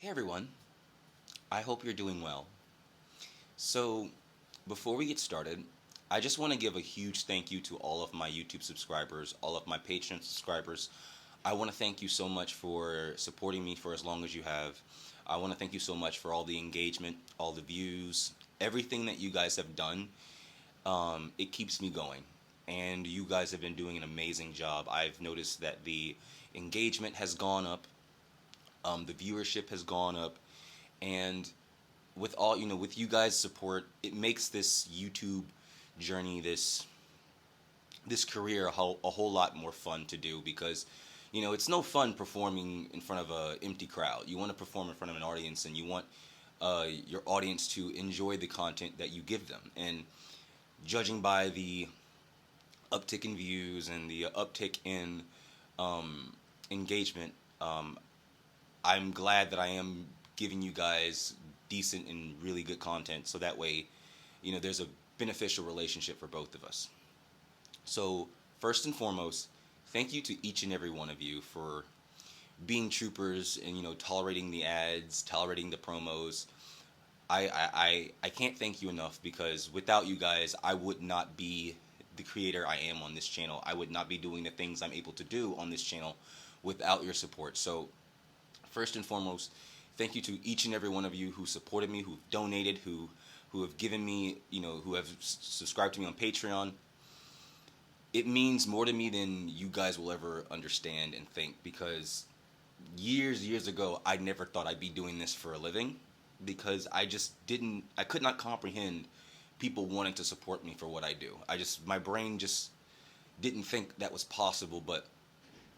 Hey everyone, I hope you're doing well. So, before we get started, I just want to give a huge thank you to all of my YouTube subscribers, all of my Patreon subscribers. I want to thank you so much for supporting me for as long as you have. I want to thank you so much for all the engagement, all the views, everything that you guys have done. It keeps me going. And you guys have been doing an amazing job. I've noticed that the engagement has gone up, the viewership has gone up, and with you guys' support, it makes this YouTube journey, this career a whole lot more fun to do because it's no fun performing in front of a empty crowd. You want to perform in front of an audience, and you want your audience to enjoy the content that you give them. And judging by the uptick in views and the uptick in engagement, I'm glad that I am giving you guys decent and really good content, so that way, there's a beneficial relationship for both of us. So, first and foremost, thank you to each and every one of you for being troopers and tolerating the ads, tolerating the promos. I can't thank you enough, because without you guys, I would not be the creator I am on this channel. I would not be doing the things I'm able to do on this channel without your support. So, first and foremost, thank you to each and every one of you who supported me, who've donated, who have given me, who have subscribed to me on Patreon. It means more to me than you guys will ever understand and think, because years ago, I never thought I'd be doing this for a living, because I could not comprehend people wanting to support me for what I do. My brain just didn't think that was possible, but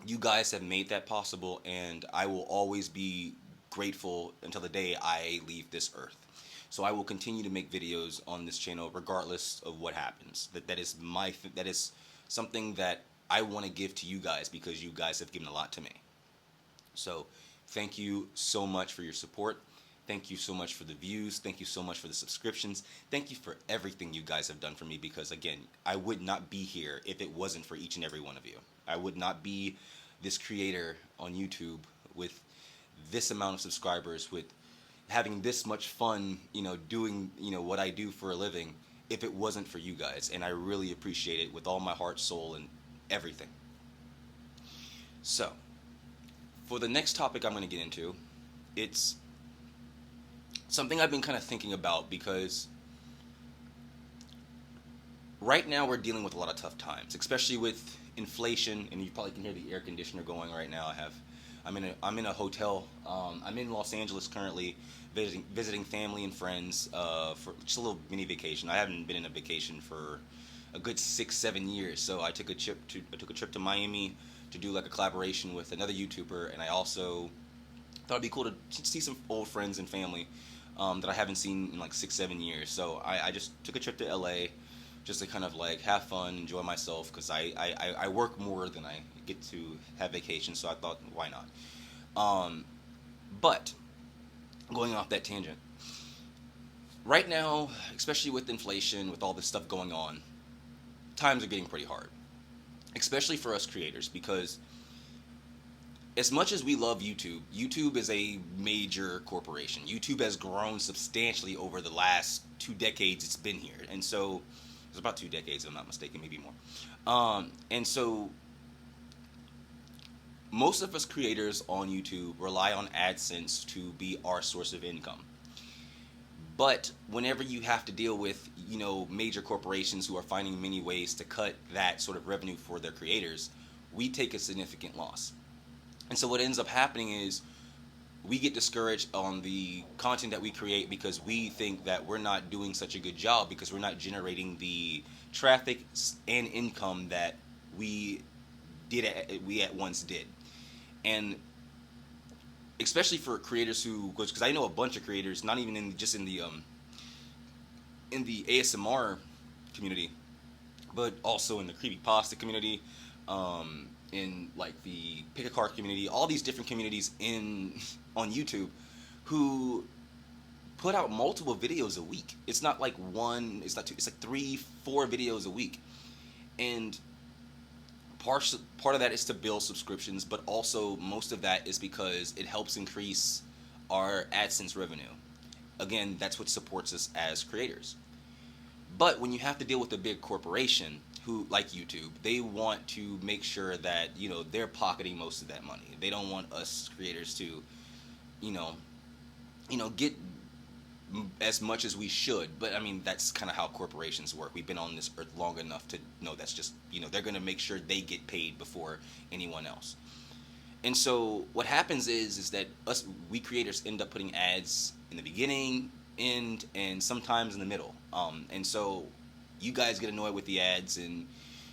you guys have made that possible, and I will always be grateful until the day I leave this earth. So I will continue to make videos on this channel regardless of what happens. That is something that I want to give to you guys, because you guys have given a lot to me. So thank you so much for your support. Thank you so much for the views. Thank you so much for the subscriptions. Thank you for everything you guys have done for me, because again, I would not be here if it wasn't for each and every one of you. I would not be this creator on YouTube with this amount of subscribers, with having this much fun, doing, what I do for a living, if it wasn't for you guys. And I really appreciate it with all my heart, soul, and everything. So, for the next topic I'm going to get into, it's something I've been kind of thinking about, because right now we're dealing with a lot of tough times, especially with inflation, and you probably can hear the air conditioner going right now. I'm in a hotel. I'm in Los Angeles currently, visiting family and friends for just a little mini vacation. I haven't been in a vacation for a good 6-7 years, so I took a trip to Miami to do like a collaboration with another YouTuber, and I also thought it'd be cool to see some old friends and family that I haven't seen in like 6-7 years. So I just took a trip to LA just to kind of like have fun, enjoy myself, because I work more than I get to have vacation, so I thought, why not? But going off that tangent, right now, especially with inflation, with all this stuff going on, times are getting pretty hard, especially for us creators, because as much as we love YouTube, YouTube is a major corporation. YouTube has grown substantially over the last 2 decades it's been here. And so, it's about 2 decades if I'm not mistaken, maybe more. And so, most of us creators on YouTube rely on AdSense to be our source of income. But whenever you have to deal with, major corporations who are finding many ways to cut that sort of revenue for their creators, we take a significant loss. And so what ends up happening is we get discouraged on the content that we create, because we think that we're not doing such a good job, because we're not generating the traffic and income that we at once did. And especially for creators because I know a bunch of creators, not even in the ASMR community, but also in the creepypasta community, in like the pick a card community, all these different communities on YouTube, who put out multiple videos a week. It's not like one, it's not two, it's like 3-4 videos a week. And part of that is to build subscriptions, but also most of that is because it helps increase our AdSense revenue. Again, that's what supports us as creators. But when you have to deal with a big corporation who, like YouTube, they want to make sure that they're pocketing most of that money. They don't want us creators to, you know, get as much as we should. But I mean, that's kind of how corporations work. We've been on this earth long enough to know that's just they're going to make sure they get paid before anyone else. And so what happens is that we creators end up putting ads in the beginning, end, and sometimes in the middle. And so you guys get annoyed with the ads, and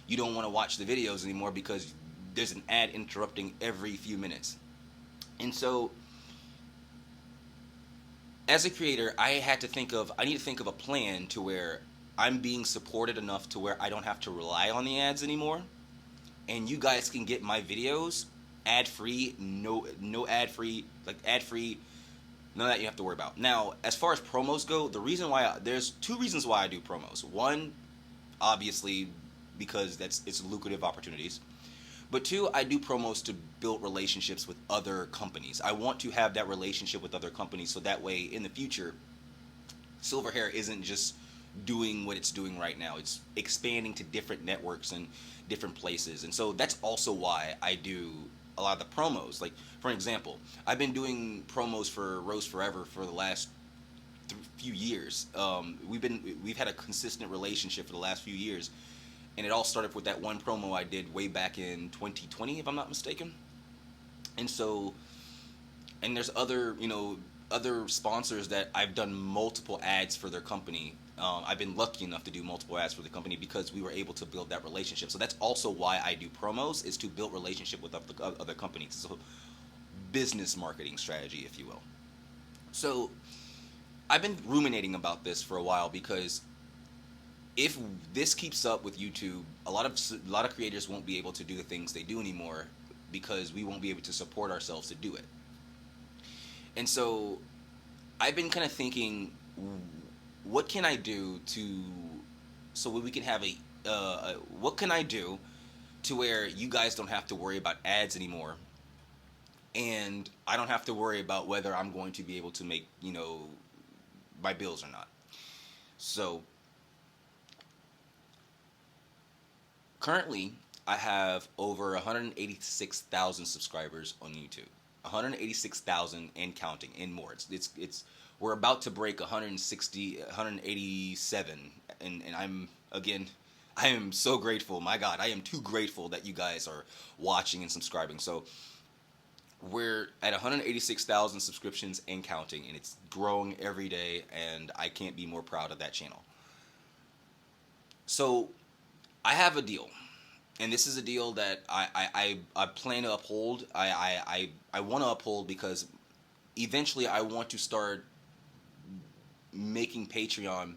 you don't want to watch the videos anymore because there's an ad interrupting every few minutes. And so as a creator, I need to think of a plan to where I'm being supported enough to where I don't have to rely on the ads anymore, and you guys can get my videos ad free, no ad free, like ad free, none of that you have to worry about. Now, as far as promos go, there's two reasons why I do promos. One, obviously, because it's lucrative opportunities. But two, I do promos to build relationships with other companies. I want to have that relationship with other companies so that way in the future, Silver Hair isn't just doing what it's doing right now. It's expanding to different networks and different places. And so that's also why I do a lot of the promos. Like, for example, I've been doing promos for Rose Forever for the last few years. We've had a consistent relationship for the last few years. And it all started with that one promo I did way back in 2020, if I'm not mistaken. And so, and there's other sponsors that I've done multiple ads for their company. I've been lucky enough to do multiple ads for the company because we were able to build that relationship. So that's also why I do promos, is to build relationship with other companies. So business marketing strategy, if you will. So I've been ruminating about this for a while because if this keeps up with YouTube, a lot of creators won't be able to do the things they do anymore because we won't be able to support ourselves to do it. And so I've been kind of thinking, what can I do so we can have what can I do to where you guys don't have to worry about ads anymore, and I don't have to worry about whether I'm going to be able to make my bills or not. So currently, I have over 186,000 subscribers on YouTube. 186,000 and counting and more. It's we're about to break 187, and I am so grateful. My God, I am too grateful that you guys are watching and subscribing. So we're at 186,000 subscriptions and counting, and it's growing every day, and I can't be more proud of that channel. So I have a deal, and this is a deal that I plan to uphold. I want to uphold because eventually I want to start making Patreon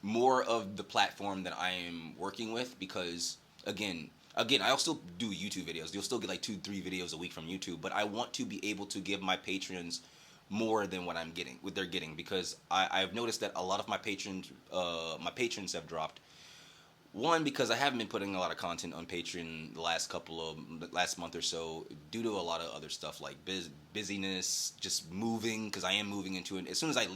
more of the platform that I am working with, because again, I'll still do YouTube videos. You'll still get like 2-3 videos a week from YouTube, but I want to be able to give my patrons more than what they're getting, because I've noticed that a lot of my patrons have dropped. One, because I haven't been putting a lot of content on Patreon the last month or so due to a lot of other stuff like busyness, just moving, because I am moving into it. As soon as I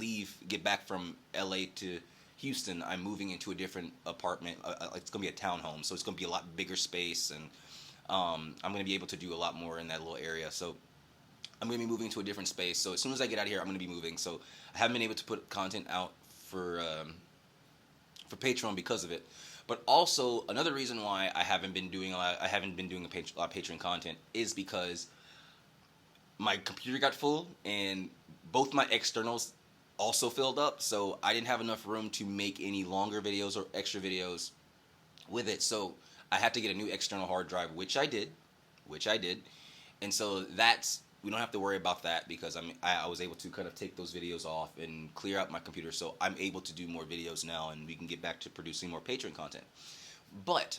get back from LA to Houston, I'm moving into a different apartment. It's going to be a townhome, so it's going to be a lot bigger space, and I'm going to be able to do a lot more in that little area. So I'm going to be moving to a different space. So as soon as I get out of here, I'm going to be moving. So I haven't been able to put content out for Patreon because of it. But also another reason why I haven't been doing a lot of Patreon content is because my computer got full and both my externals also filled up, so I didn't have enough room to make any longer videos or extra videos with it. So I had to get a new external hard drive, which I did, and so we don't have to worry about that because I was able to kind of take those videos off and clear out my computer, so I'm able to do more videos now, and we can get back to producing more Patreon content. But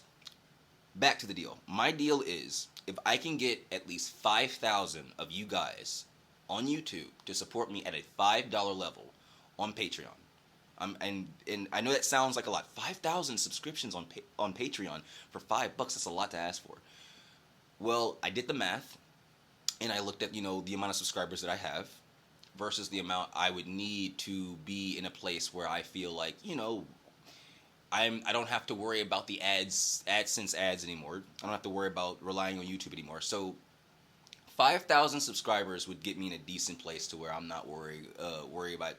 back to the deal. My deal is, if I can get at least 5,000 of you guys on YouTube to support me at a $5 level on Patreon, and I know that sounds like a lot. 5,000 subscriptions on Patreon for $5. That's a lot to ask for. Well, I did the math. and I looked at, the amount of subscribers that I have versus the amount I would need to be in a place where I feel like, I don't have to worry about the AdSense ads anymore. I don't have to worry about relying on YouTube anymore. So 5,000 subscribers would get me in a decent place to where I'm not worry about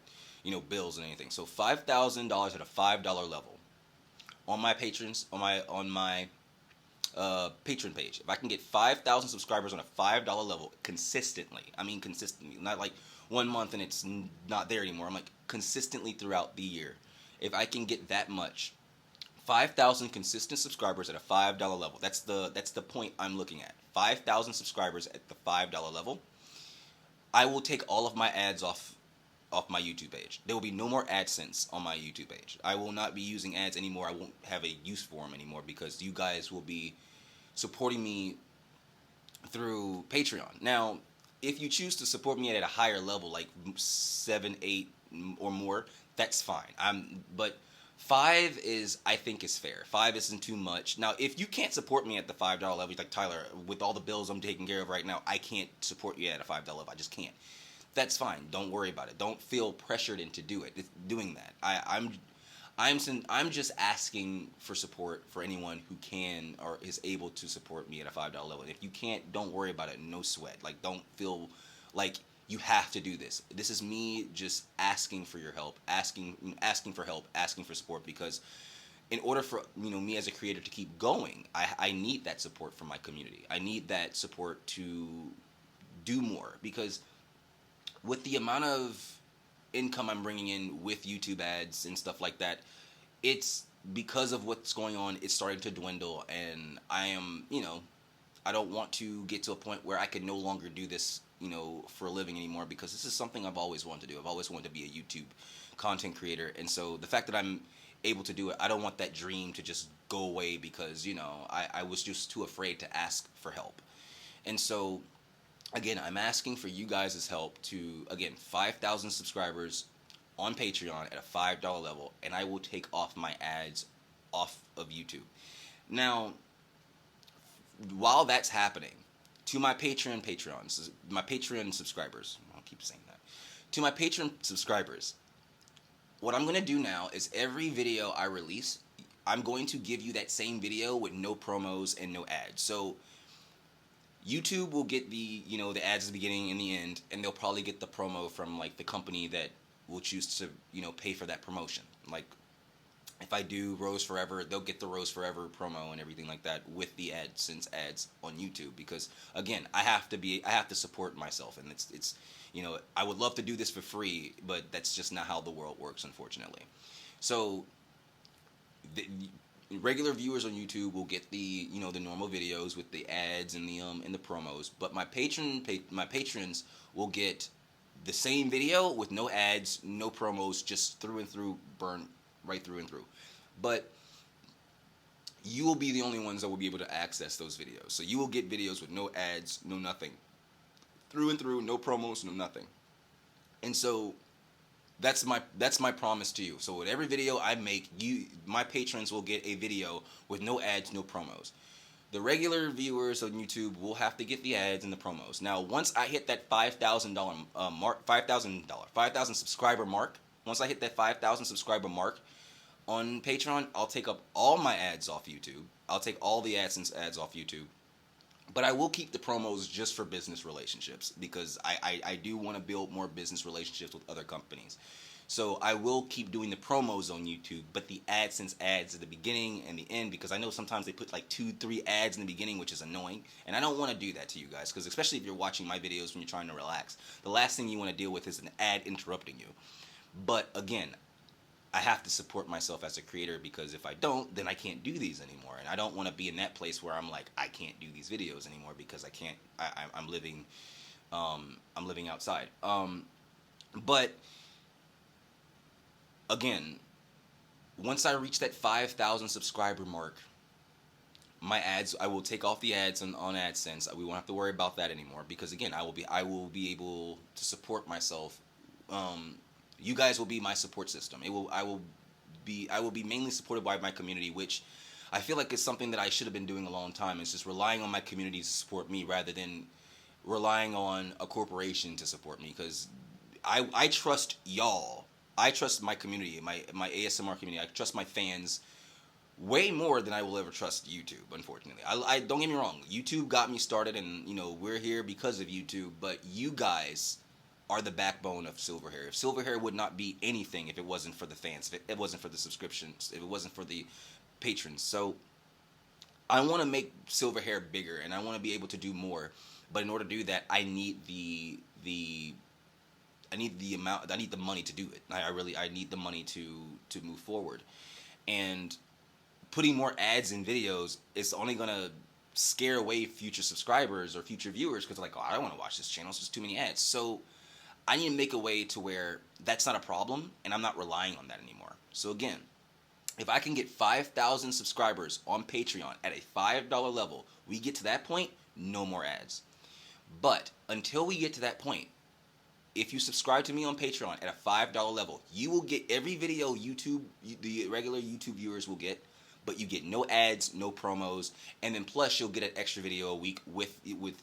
bills and anything. So $5,000 at a $5 level on my patrons on my patron page. If I can get 5,000 subscribers on a $5 level consistently, I mean consistently, not like 1 month and it's not there anymore. I'm like consistently throughout the year. If I can get that much, 5,000 consistent subscribers at a $5 level. That's the point I'm looking at. 5,000 subscribers at the $5 level. I will take all of my ads off my YouTube page. There will be no more AdSense on my YouTube page. I will not be using ads anymore. I won't have a use for them anymore because you guys will be supporting me through Patreon. Now, if you choose to support me at a higher level, like 7, 8, or more, that's fine. But 5 I think is fair. 5 isn't too much. Now, if you can't support me at the $5 level, like Tyler, with all the bills I'm taking care of right now, I can't support you at a $5 level. I just can't. That's fine. Don't worry about it. Don't feel pressured into doing that. I'm just asking for support for anyone who can or is able to support me at a $5 level. And if you can't, don't worry about it. No sweat. Like, don't feel like you have to do this. This is me just asking for your help, asking for help, asking for support, because in order for me as a creator to keep going, I need that support from my community. I need that support to do more, because with the amount of income I'm bringing in with YouTube ads and stuff like that, it's because of what's going on, it's starting to dwindle, and I don't want to get to a point where I can no longer do this, for a living anymore, because this is something I've always wanted to do. I've always wanted to be a YouTube content creator, and so the fact that I'm able to do it, I don't want that dream to just go away because, I was just too afraid to ask for help. And so again, I'm asking for you guys' help to, again, 5,000 subscribers on Patreon at a $5 level, and I will take off my ads off of YouTube. Now, while that's happening, to my my Patreon subscribers, I'll keep saying that, to my Patreon subscribers, what I'm going to do now is every video I release, I'm going to give you that same video with no promos and no ads. So YouTube will get the ads at the beginning and the end, and they'll probably get the promo from like the company that will choose to pay for that promotion. Like if I do Rose Forever, they'll get the Rose Forever promo and everything like that with the AdSense ads on YouTube, because again, I have to support myself, and it's I would love to do this for free, but that's just not how the world works, unfortunately. So the regular viewers on YouTube will get the the normal videos with the ads and the promos, but my patrons will get the same video with no ads, no promos, just through and through, burn right through and through. But you will be the only ones that will be able to access those videos. So you will get videos with no ads, no nothing, through and through, no promos, no nothing. And so that's my promise to you. So with every video I make, my patrons will get a video with no ads, no promos. The regular viewers on YouTube will have to get the ads and the promos. Now, once I hit that $5,000 mark, $5,000 subscriber mark, once I hit that 5,000 subscriber mark on Patreon, I'll take up all my ads off YouTube. I'll take all the AdSense ads off YouTube. But I will keep the promos just for business relationships, because I do want to build more business relationships with other companies. So I will keep doing the promos on YouTube, but the AdSense ads at the beginning and the end, because I know sometimes they put like 2-3 ads in the beginning, which is annoying. And I don't want to do that to you guys, because especially if you're watching my videos when you're trying to relax, the last thing you want to deal with is an ad interrupting you. But again, I have to support myself as a creator, because if I don't, then I can't do these anymore. And I don't want to be in that place where I'm like, I can't do these videos anymore because I can't. I'm living outside. But again, once I reach that 5,000 subscriber mark, my ads, I will take off the ads on AdSense. We won't have to worry about that anymore, because again, I will be able to support myself. You guys will be my support system. I will be mainly supported by my community, which I feel like is something that I should have been doing a long time. It's just relying on my community to support me rather than relying on a corporation to support me, because I trust y'all. I trust my community, my ASMR community. I trust my fans way more than I will ever trust YouTube. Unfortunately, I don't get me wrong. YouTube got me started, and we're here because of YouTube. But you guys are the backbone of Silverhair. If Silverhair would not be anything if it wasn't for the fans, if it wasn't for the subscriptions, if it wasn't for the patrons. So I want to make Silverhair bigger, and I want to be able to do more. But in order to do that, I need the I need the amount. I need the money to do it. I need the money to move forward, and putting more ads in videos is only gonna scare away future subscribers or future viewers, because like, oh, I don't want to watch this channel. It's just too many ads. So I need to make a way to where that's not a problem, and I'm not relying on that anymore. So again, if I can get 5,000 subscribers on Patreon at a $5 level, we get to that point, no more ads. But until we get to that point, if you subscribe to me on Patreon at a $5 level, you will get every video the regular YouTube viewers will get, but you get no ads, no promos, and then plus you'll get an extra video a week with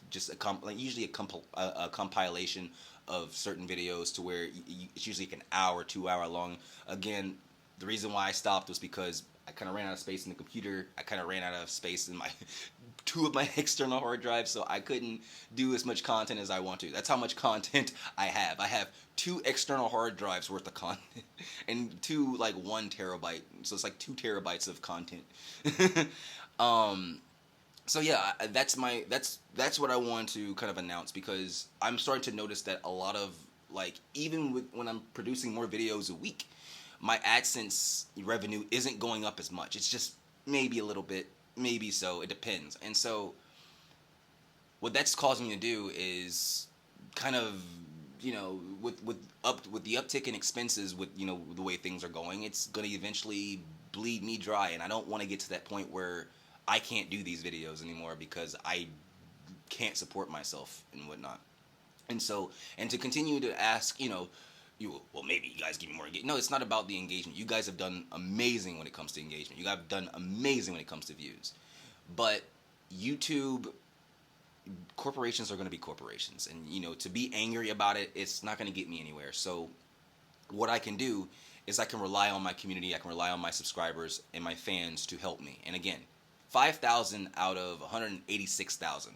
just usually a compilation of certain videos, to where it's usually like an hour, 2 hour long. Again, the reason why I stopped was because I kind of ran out of space in the computer. I kind of ran out of space in my two of my external hard drives, so I couldn't do as much content as I want to. That's how much content I have. I have two external hard drives worth of content, and two like 1 terabyte. So it's like 2 terabytes of content. So yeah, that's what I want to kind of announce, because I'm starting to notice that a lot of, like, even when I'm producing more videos a week, my AdSense revenue isn't going up as much. It's just maybe a little bit, maybe so. It depends. And so what that's causing me to do is kind of, with the uptick in expenses, with the way things are going, it's going to eventually bleed me dry, and I don't want to get to that point where I can't do these videos anymore because I can't support myself and whatnot. And so, and to continue to ask, well, maybe you guys give me more engagement. No, it's not about the engagement. You guys have done amazing when it comes to engagement. You guys have done amazing when it comes to views. But YouTube, corporations are going to be corporations. And, to be angry about it, it's not going to get me anywhere. So what I can do is I can rely on my community. I can rely on my subscribers and my fans to help me. And again, 5,000 out of 186,000.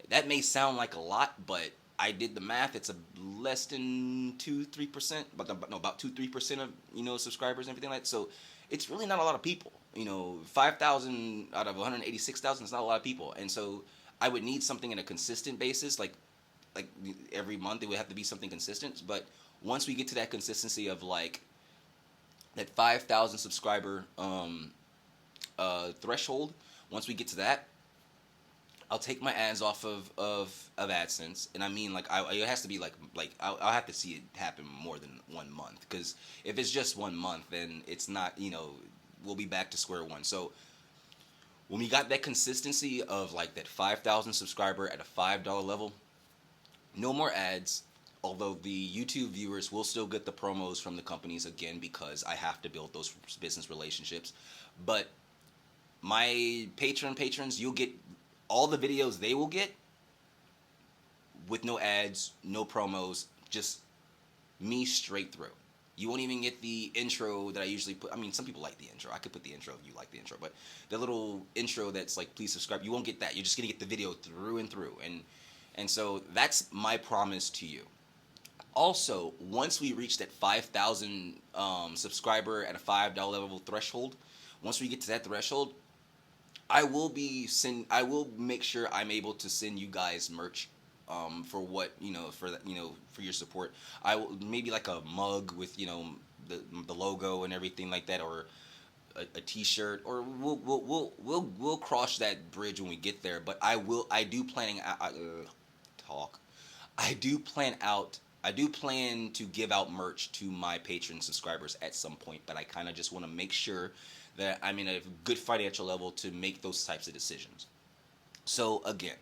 That may sound like a lot, but I did the math. It's a less than 2-3%, but no, about 2-3% of subscribers and everything like that. So it's really not a lot of people. 5,000 out of 186,000 is not a lot of people, and so I would need something in a consistent basis, like every month it would have to be something consistent. But once we get to that consistency of like that 5,000 subscriber threshold, once we get to that, I'll take my ads off of AdSense, and I mean, like, it has to be like I'll have to see it happen more than 1 month, because if it's just 1 month, then it's not, we'll be back to square one. So when we got that consistency of like that 5,000 subscriber at a $5 level, no more ads. Although the YouTube viewers will still get the promos from the companies, again, because I have to build those business relationships. But my patrons, you'll get all the videos they will get with no ads, no promos, just me straight through. You won't even get the intro that I usually put. I mean, some people like the intro. I could put the intro if you like the intro. But the little intro that's like, please subscribe, you won't get that. You're just going to get the video through and through. And so that's my promise to you. Also, once we reach that 5,000 subscriber at a $5 level threshold, once we get to that threshold, I will make sure I'm able to send you guys merch for what, for your support. I will, maybe like a mug with, the logo and everything like that, or a t-shirt, or we'll cross that bridge when we get there. But I do plan to give out merch to my patron subscribers at some point, but I kind of just want to make sure that I'm in a good financial level to make those types of decisions. So again,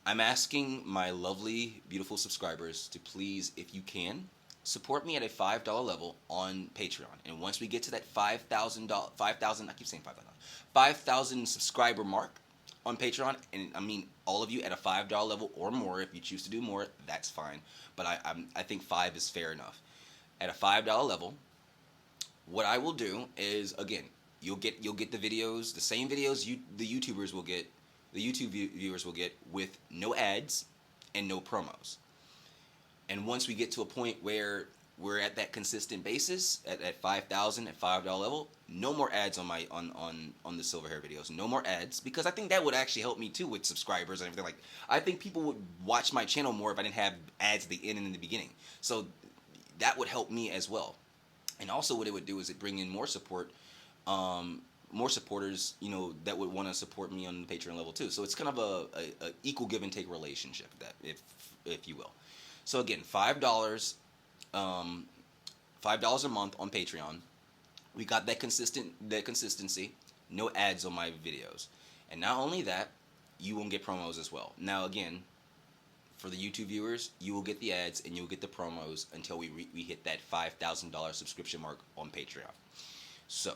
I'm asking my lovely, beautiful subscribers to please, if you can, support me at a $5 level on Patreon. And once we get to that 5,000, I keep saying 5,000 subscriber mark, on Patreon, and I mean all of you at a $5 level or more. If you choose to do more, that's fine. But I think five is fair enough. At a $5 level, what I will do is, again, you'll get the videos, the same videos the YouTubers will get, the YouTube viewers will get, with no ads and no promos. And once we get to a point where we're at that consistent basis at 5,000 at $5 level, no more ads on my on the silver hair videos. No more ads, because I think that would actually help me too with subscribers and everything. Like, I think people would watch my channel more if I didn't have ads at the end and in the beginning. So that would help me as well. And also, what it would do is it bring in more support, more supporters, that would want to support me on the Patreon level too. So it's kind of a equal give and take relationship, that if you will. So again, $5 a month on Patreon. We got that consistency, no ads on my videos, and not only that, you won't get promos as well. Now again, for the YouTube viewers, you will get the ads and you'll get the promos until we hit that $5,000 subscription mark on Patreon. So,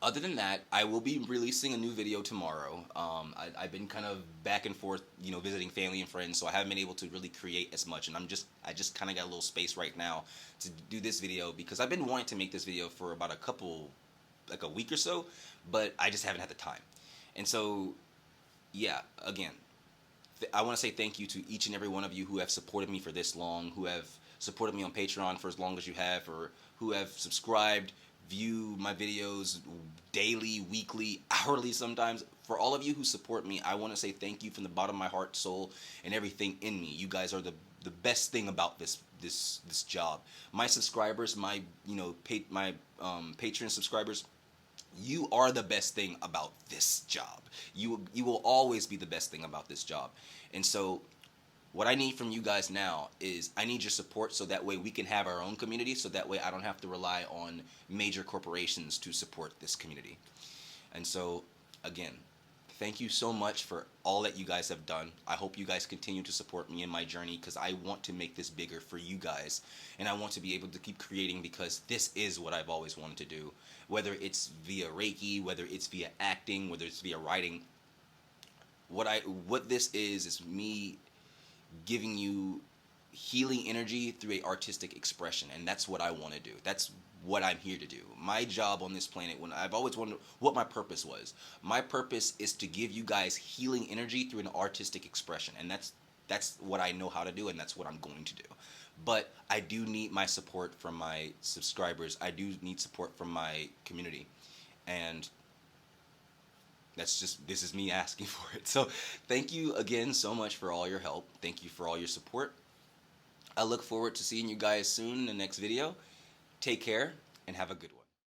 other than that, I will be releasing a new video tomorrow. I've been kind of back and forth, visiting family and friends, so I haven't been able to really create as much. And I just kind of got a little space right now to do this video, because I've been wanting to make this video for about a week or so, but I just haven't had the time. And so, yeah, again, I want to say thank you to each and every one of you who have supported me for this long, who have supported me on Patreon for as long as you have, or who have subscribed, view my videos daily, weekly, hourly sometimes. For all of you who support me, I want to say thank you from the bottom of my heart, soul, and everything in me. You guys are the best thing about this job. My subscribers, my Patreon subscribers, you are the best thing about this job. You will always be the best thing about this job. And so what I need from you guys now is, I need your support, so that way we can have our own community, so that way I don't have to rely on major corporations to support this community. And so, again, thank you so much for all that you guys have done. I hope you guys continue to support me in my journey, because I want to make this bigger for you guys, and I want to be able to keep creating, because this is what I've always wanted to do. Whether it's via Reiki, whether it's via acting, whether it's via writing, what this is me giving you healing energy through a artistic expression, and that's what I want to do. That's what I'm here to do. My job on this planet, when I've always wondered what my purpose was. My purpose is to give you guys healing energy through an artistic expression, and that's what I know how to do, and that's what I'm going to do. But I do need my support from my subscribers. I do need support from my community, and this is me asking for it. So thank you again so much for all your help. Thank you for all your support. I look forward to seeing you guys soon in the next video. Take care and have a good one.